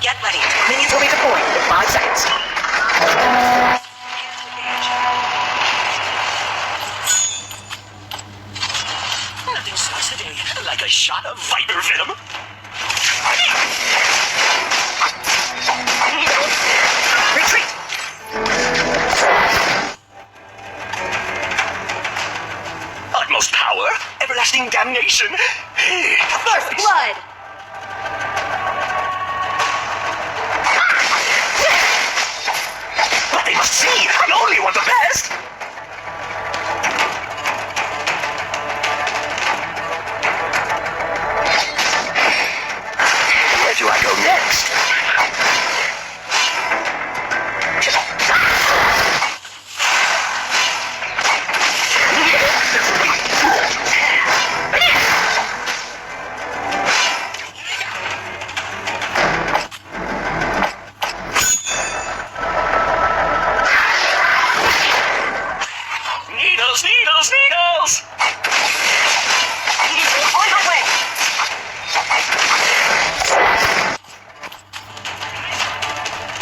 Get ready. Minions will be deployed in 5 seconds. Nothing starts the day like a shot of viper venom. Retreat! Utmost power, everlasting damnation. First blood! But they must see, I only want the best! Where do I go next? Needles, needles, needles! On my way!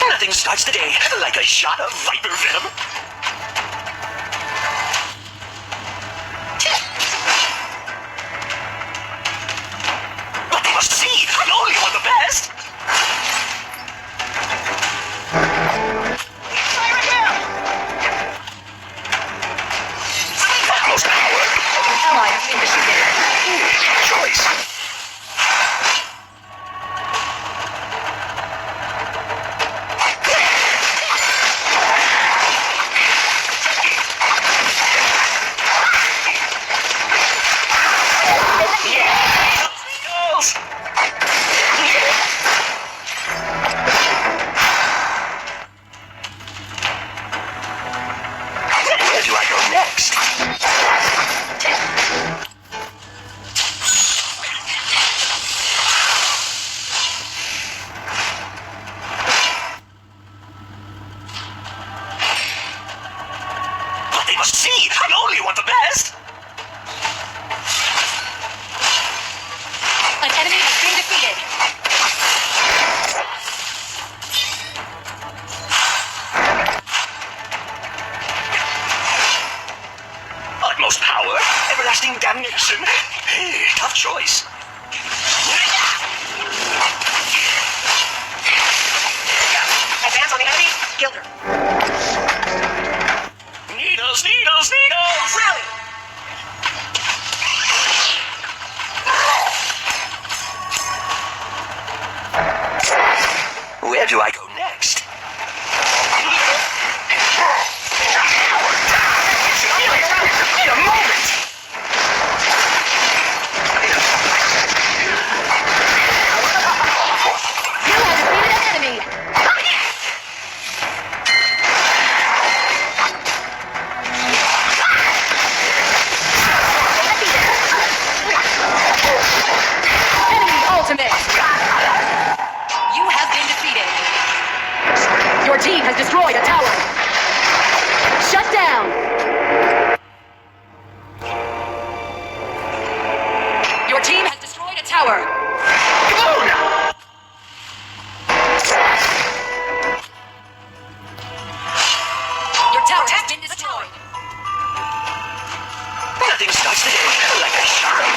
Nothing starts the day like a shot of viper venom. But they must see, I only want the best! Fire it down! Utmost power! Ally has been defeated. Choice! Where do I go next? But they must see, I only want the best! An enemy has been defeated. Utmost power, everlasting damnation. Tough choice. Advance on the enemy. Killed her. Needles, needles, needles! Rally! Where do I go next? Wait a moment! You have defeated an enemy. Enemy ultimate. You have been defeated. Your team has destroyed a tower. Shut down. Your team has destroyed a tower. Your tower has been destroyed. Nothing starts the day like a shot of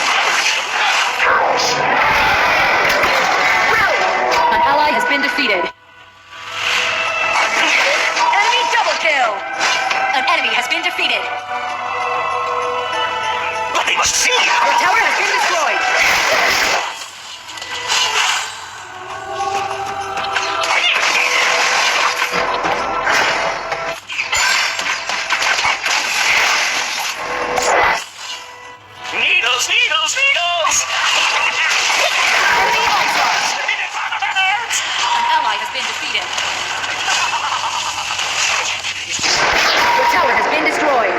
An ally has been defeated. Enemy double kill. An enemy has been defeated. But they must see! Your tower has been destroyed. Needles, needles, needles! Enemy onslaught. An ally has been defeated. Your tower has been destroyed.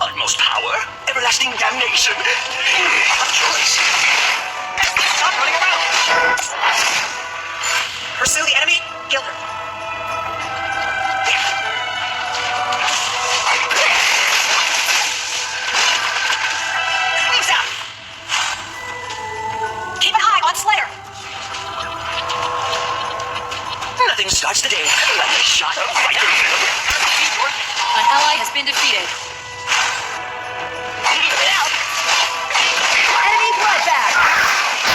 Utmost power, everlasting damnation. Tough choice. starts the day like a shot of viper venom. An ally has been defeated. Enemy bloodbath.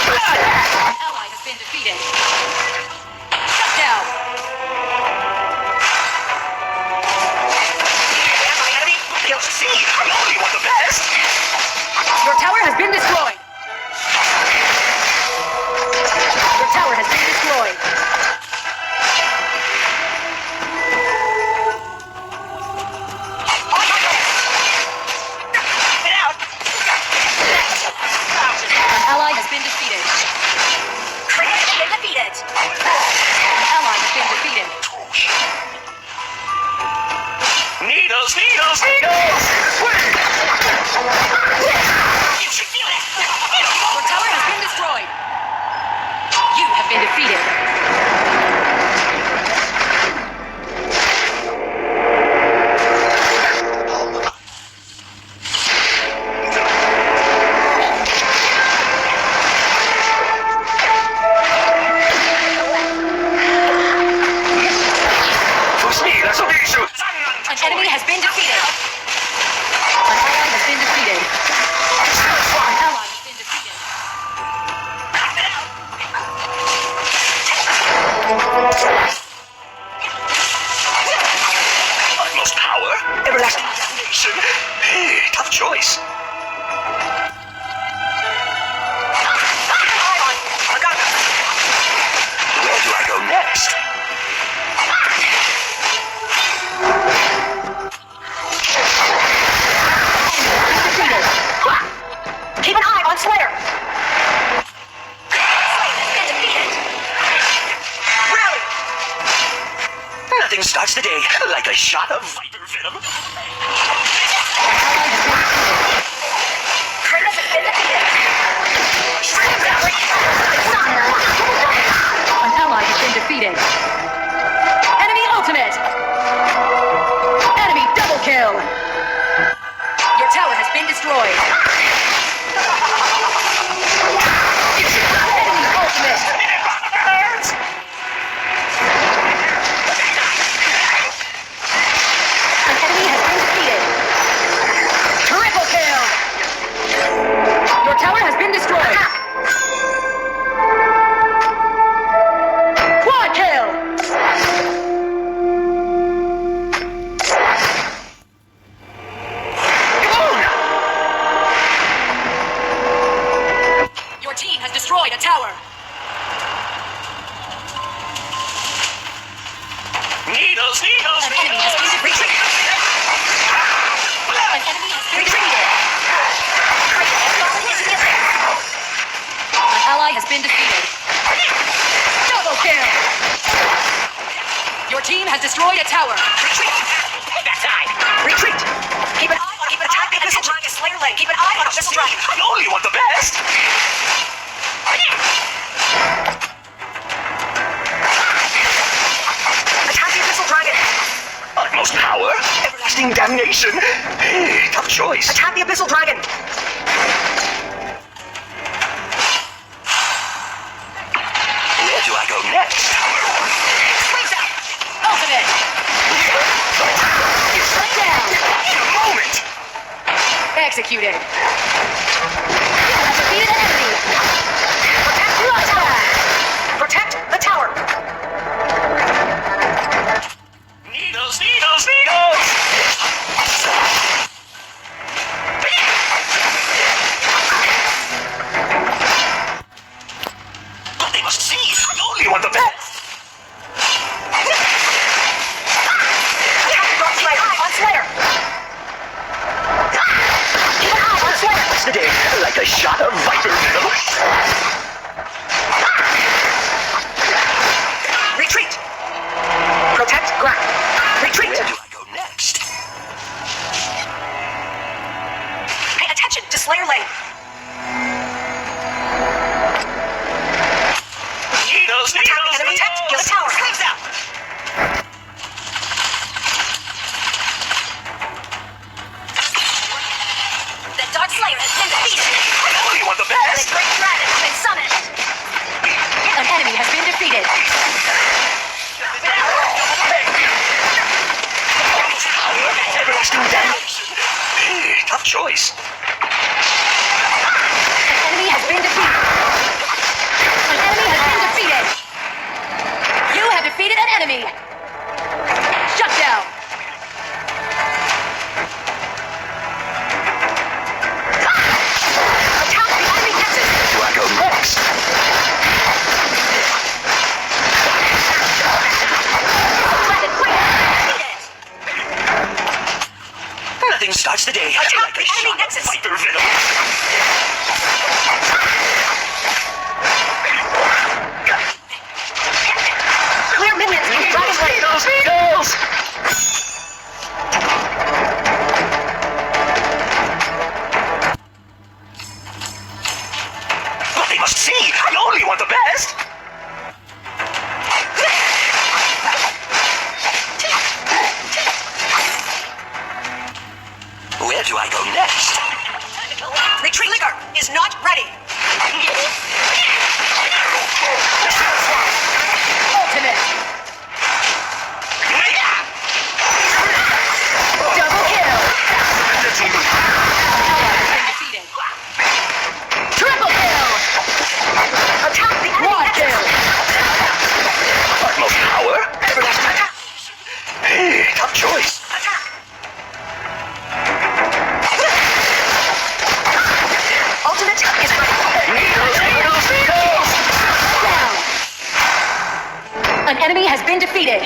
An ally has been defeated. Shut down. My enemy will see. I only want the best. Your tower has been destroyed. Your tower has been destroyed. Get out. An ally has been defeated. Defeated. An ally has been defeated. Needles, needles, needles! You should feel it! Your tower has been destroyed. You have been defeated. An enemy has been defeated. An ally has been defeated. An ally has been defeated. Utmost power, everlasting damnation. Tough choice. Where do I go next? Keep an eye on Slayer. Rally! Nothing starts the day like a shot of viper venom. Kratos has been defeated. An ally has been defeated. Enemy ultimate. Enemy double kill. Your tower has been destroyed. Enemy ultimate. An enemy has been defeated. Triple kill. Your tower has been destroyed. Quad kill. Your team has destroyed a tower. Needles, needles, An enemy has been defeated. An enemy has been defeated. An ally has been defeated. Double kill. Your team has destroyed a tower. Retreat! Backside! Retreat! Keep an eye on the missile dragon Slayer Lane. Keep an eye on the missile dragon. I only want the best. Attack the missile dragon. Utmost power, everlasting damnation. Tough choice. Attack the abyssal dragon. Where do I go next? Wings out. Ultimate. Lay down. In a moment. Executed. You have defeated an enemy. Protect the tower. Protect the tower. Needles, needles, needles. But they must see. I only want the best. On Slayer. Keep an eye on Slayer. Today, like a shot of viper venom. must see. I only want the best. Where do I go next? Retreat trigger is not ready. Ultimate. Double kill. Defeated. Triple kill. Attack the enemy. Quad kill. Utmost power? Everlasting attack. Hey, tough choice. Attack. Ultimate is ready. Needles, needles, needles! Down. An enemy has been defeated.